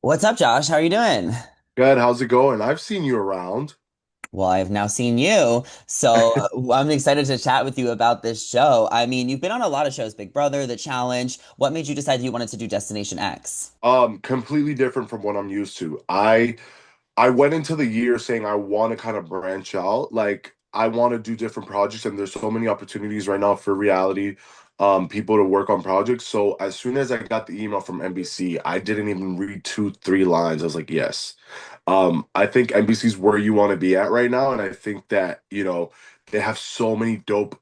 What's up, Josh? How are you doing? Good, how's it going? I've seen you around. Well, I've now seen you, so I'm excited to chat with you about this show. I mean, you've been on a lot of shows, Big Brother, The Challenge. What made you decide you wanted to do Destination X? Completely different from what I'm used to. I went into the year saying I want to kind of branch out. Like I want to do different projects, and there's so many opportunities right now for reality, people to work on projects. So as soon as I got the email from NBC, I didn't even read two, three lines. I was like, yes. I think NBC's where you want to be at right now, and I think that, they have so many dope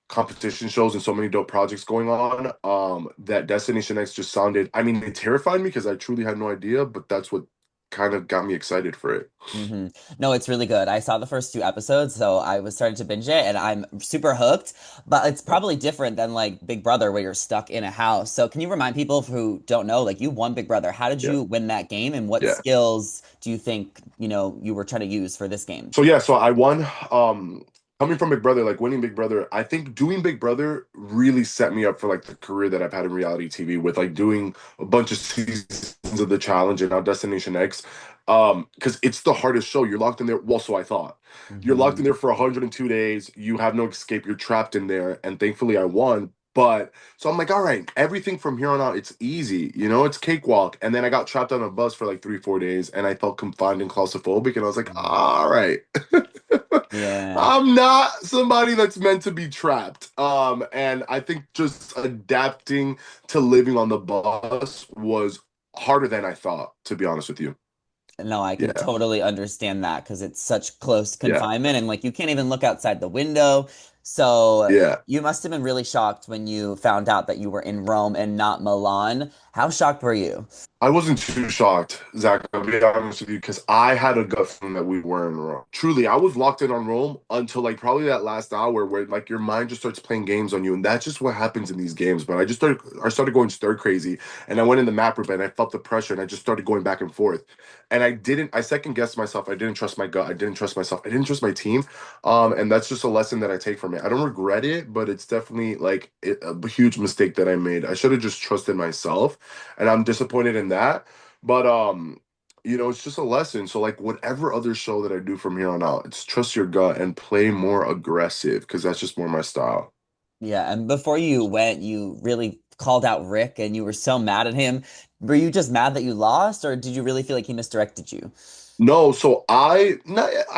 competition shows and so many dope projects going on. That Destination X just sounded, I mean, it terrified me because I truly had no idea, but that's what kind of got me excited for it. hmm No, it's really good. I saw the first two episodes, so I was starting to binge it, and I'm super hooked. But it's probably different than like Big Brother, where you're stuck in a house. So can you remind people who don't know, like you won Big Brother. How did Yeah. you win that game, and what Yeah. skills do you think, you were trying to use for this game? So I won. Coming from Big Brother, like winning Big Brother, I think doing Big Brother really set me up for like the career that I've had in reality TV with like doing a bunch of seasons of the challenge and now Destination X. Because it's the hardest show. You're locked in there. Well, so I thought. You're locked in hmm there for 102 days. You have no escape. You're trapped in there. And thankfully I won. But so I'm like, all right, everything from here on out, it's easy, it's cakewalk. And then I got trapped on a bus for like 3, 4 days and I felt confined and claustrophobic. And I was like, all right, Yeah. I'm not somebody that's meant to be trapped. And I think just adapting to living on the bus was harder than I thought, to be honest with you. No, I can Yeah, totally understand that because it's such close yeah, confinement and like you can't even look outside the window. So yeah. you must have been really shocked when you found out that you were in Rome and not Milan. How shocked were you? I wasn't too shocked, Zach. I'll be honest with you, because I had a gut feeling that we were in Rome. Truly, I was locked in on Rome until like probably that last hour where like your mind just starts playing games on you, and that's just what happens in these games. But I started going stir crazy, and I went in the map room and I felt the pressure, and I just started going back and forth, and I second guessed myself. I didn't trust my gut. I didn't trust myself. I didn't trust my team, and that's just a lesson that I take from it. I don't regret it, but it's definitely like a huge mistake that I made. I should have just trusted myself and I'm disappointed in that. But it's just a lesson. So like whatever other show that I do from here on out, it's trust your gut and play more aggressive because that's just more my style. Yeah, and before you went, you really called out Rick and you were so mad at him. Were you just mad that you lost, or did you really feel like he misdirected you? No, so I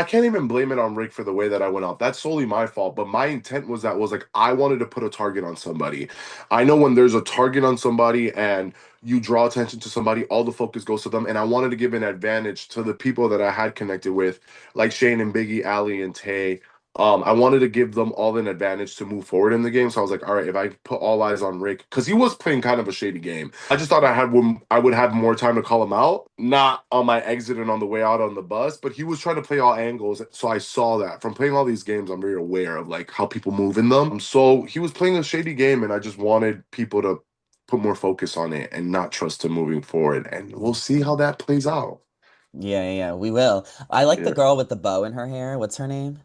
can't even blame it on Rick for the way that I went out. That's solely my fault. But my intent was like I wanted to put a target on somebody. I know when there's a target on somebody and you draw attention to somebody, all the focus goes to them. And I wanted to give an advantage to the people that I had connected with, like Shane and Biggie, Ali and Tay. I wanted to give them all an advantage to move forward in the game. So I was like, all right, if I put all eyes on Rick, because he was playing kind of a shady game. I just thought I would have more time to call him out, not on my exit and on the way out on the bus, but he was trying to play all angles. So I saw that from playing all these games, I'm very aware of like how people move in them. So he was playing a shady game, and I just wanted people to put more focus on it and not trust him moving forward. And we'll see how that plays out. Yeah, we will. I like the Yeah. girl with the bow in her hair. What's her name?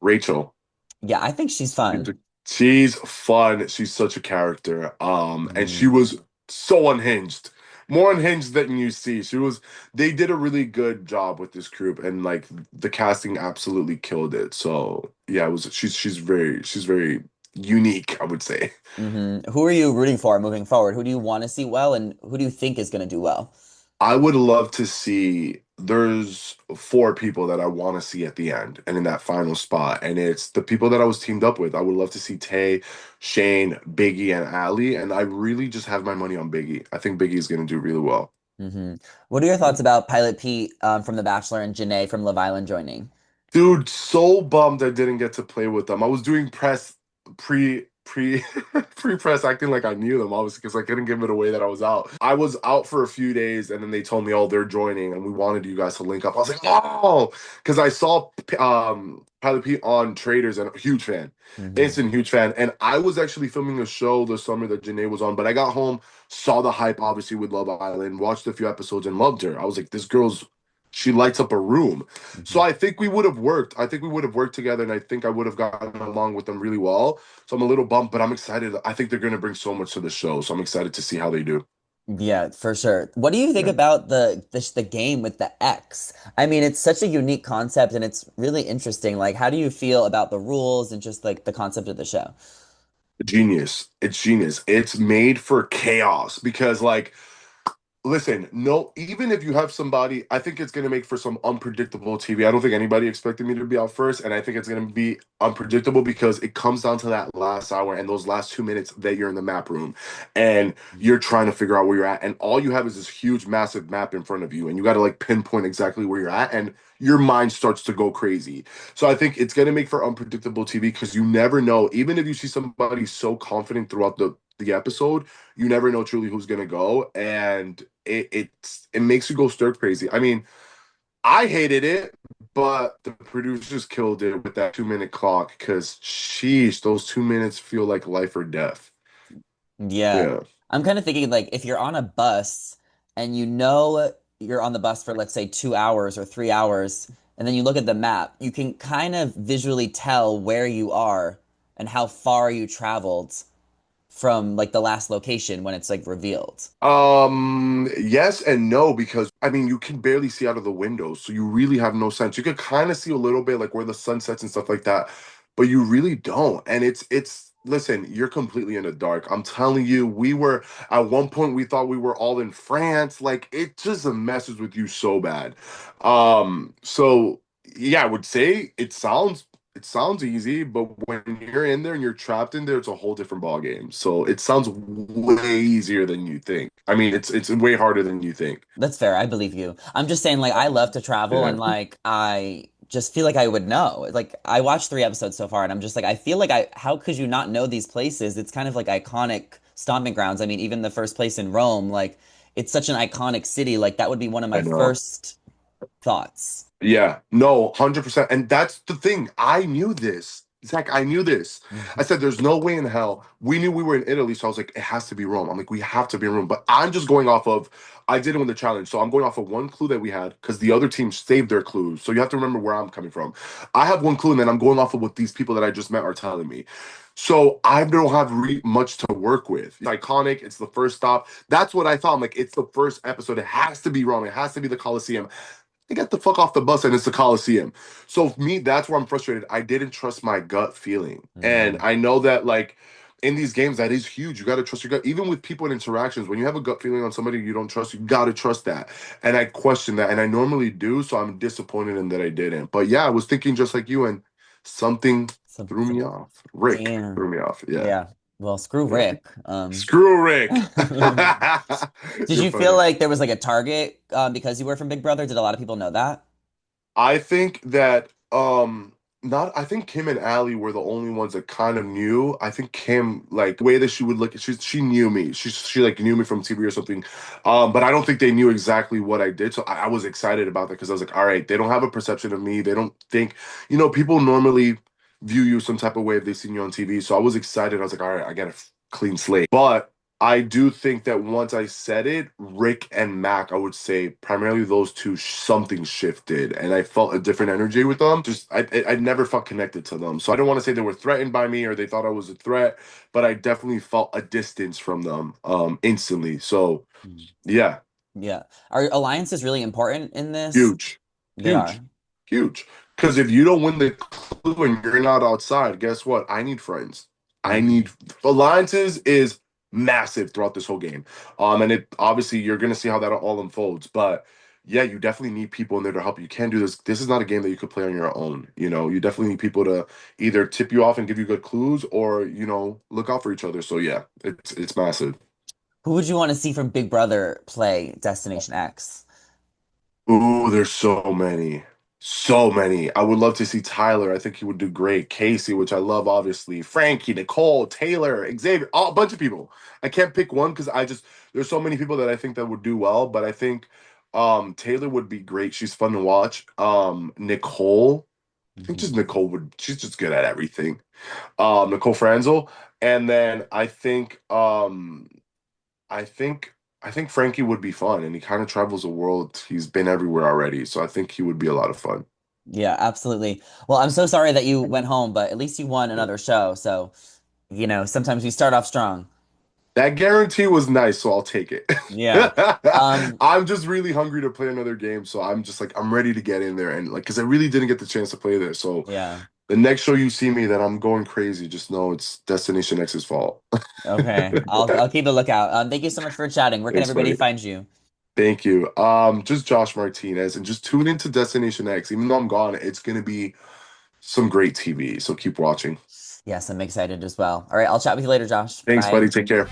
Rachel. Yeah, I think she's fun. She's fun. She's such a character. And she Mhm. was so unhinged. More unhinged than you see. They did a really good job with this group and like the casting absolutely killed it. So yeah, it was she's very unique, I would say. Who are you rooting for moving forward? Who do you want to see well, and who do you think is going to do well? I would love to see there's four people that I want to see at the end and in that final spot. And it's the people that I was teamed up with. I would love to see Tay, Shane, Biggie, and Ali. And I really just have my money on Biggie. I think Biggie is going to do really well. hmm What are your thoughts about Pilot Pete from The Bachelor and Janae from Love Island joining? Dude, so bummed I didn't get to play with them. I was doing press pre pre-press acting like I knew them, obviously, because I couldn't give it away that I was out. I was out for a few days and then they told me, oh, they're joining and we wanted you guys to link up. I was like, oh, because I saw Pilot Pete on Traders and a huge fan. hmm Instant huge fan. And I was actually filming a show the summer that Janae was on, but I got home, saw the hype, obviously, with Love Island, watched a few episodes and loved her. I was like, this girl's she lights up a room. hmm So I think we would have worked. I think we would have worked together, and I think I would have gotten along with them really well. So I'm a little bummed, but I'm excited. I think they're going to bring so much to the show. So I'm excited to see how they do. Yeah, for sure. What do you think Yeah. about the game with the X? I mean, it's such a unique concept and it's really interesting. Like, how do you feel about the rules and just like the concept of the show? Genius. It's genius. It's made for chaos because like listen, no, even if you have somebody, I think it's going to make for some unpredictable TV. I don't think anybody expected me to be out first, and I think it's going to be unpredictable because it comes down to that last hour and those last 2 minutes that you're in the map room and you're trying to figure out where you're at, and all you have is this huge, massive map in front of you, and you got to like pinpoint exactly where you're at, and your mind starts to go crazy. So I think it's going to make for unpredictable TV because you never know, even if you see somebody so confident throughout the episode, you never know truly who's gonna go, and it makes you go stir crazy. I mean, I hated it, but the producers killed it with that 2 minute clock because sheesh, those 2 minutes feel like life or death. Yeah. Yeah. I'm kind of thinking like if you're on a bus and you know you're on the bus for let's say 2 hours or 3 hours, and then you look at the map, you can kind of visually tell where you are and how far you traveled from like the last location when it's like revealed. Yes and no, because I mean you can barely see out of the window, so you really have no sense. You could kind of see a little bit like where the sun sets and stuff like that, but you really don't. And it's listen, you're completely in the dark. I'm telling you, we were at one point we thought we were all in France. Like it just messes with you so bad. So yeah, I would say it sounds easy, but when you're in there and you're trapped in there, it's a whole different ball game. So it sounds way easier than you think. I mean, it's way harder than you think. That's fair. I believe you. I'm just saying, like, I love to travel Yeah, and like I just feel like I would know. Like I watched 3 episodes so far and I'm just like, I feel like how could you not know these places? It's kind of like iconic stomping grounds. I mean, even the first place in Rome, like it's such an iconic city. Like that would be one of my I know. first thoughts. Yeah, no, 100%. And that's the thing. I knew this. Zach, I knew this. I Mhm. said, there's no way in hell. We knew we were in Italy. So I was like, it has to be Rome. I'm like, we have to be in Rome. But I'm just going off of, I didn't win the challenge. So I'm going off of one clue that we had because the other team saved their clues. So you have to remember where I'm coming from. I have one clue and then I'm going off of what these people that I just met are telling me. So I don't have much to work with. It's iconic. It's the first stop. That's what I thought. I'm like, it's the first episode. It has to be Rome. It has to be the Colosseum. They got the fuck off the bus and it's the Coliseum. So for me, that's where I'm frustrated. I didn't trust my gut feeling. And Mm. I know that like in these games, that is huge. You got to trust your gut. Even with people in interactions, when you have a gut feeling on somebody you don't trust, you got to trust that. And I question that. And I normally do. So I'm disappointed in that I didn't. But yeah, I was thinking just like you, and something threw me off. Rick Damn. threw me off. Yeah. Yeah. Well, screw Yeah. Rick. Screw Rick. Did You're you feel funny. like there was like a target because you were from Big Brother? Did a lot of people know that? I think that not I think Kim and Allie were the only ones that kind of knew. I think Kim, like the way that she would look, she knew me. She like knew me from TV or something. But I don't think they knew exactly what I did. So I was excited about that because I was like, all right, they don't have a perception of me. They don't think, people normally view you some type of way if they've seen you on TV. So I was excited. I was like, all right, I got a clean slate. But I do think that once I said it, Rick and Mac, I would say primarily those two, something shifted, and I felt a different energy with them. Just I never felt connected to them, so I don't want to say they were threatened by me or they thought I was a threat, but I definitely felt a distance from them instantly. So Mm. yeah, Yeah. Are alliances really important in this? huge, They huge, are. huge. Because if you don't win the clue and you're not outside, guess what? I need friends. I Hmm. need alliances is massive throughout this whole game. And it obviously you're gonna see how that all unfolds. But yeah, you definitely need people in there to help you. You can't do this. This is not a game that you could play on your own. You definitely need people to either tip you off and give you good clues, or look out for each other. So yeah, it's massive. Who would you want to see from Big Brother play Destination X? Ooh, there's so many. So many. I would love to see Tyler. I think he would do great. Casey, which I love, obviously. Frankie, Nicole, Taylor, Xavier, a bunch of people. I can't pick one because there's so many people that I think that would do well, but I think Taylor would be great. She's fun to watch. Nicole, I think Mhm. just Nicole she's just good at everything. Nicole Franzel. And then I think I think Frankie would be fun, and he kind of travels the world. He's been everywhere already, so I think he would be a lot of fun. Yeah, absolutely. Well, I'm so sorry that you went home, but at least you won Yeah. another show. So, sometimes we start off strong. That guarantee was nice, so I'll take it. Yeah. Um, I'm just really hungry to play another game, so I'm just like I'm ready to get in there and like because I really didn't get the chance to play there. So yeah. the next show you see me that I'm going crazy, just know it's Destination X's fault. Okay. I'll keep a lookout. Thank you so much for chatting. Where can Thanks, everybody buddy. find you? Thank you. Just Josh Martinez, and just tune into Destination X. Even though I'm gone, it's gonna be some great TV. So keep watching. Yes, I'm excited as well. All right, I'll chat with you later, Josh. Thanks, Bye. buddy. Take care.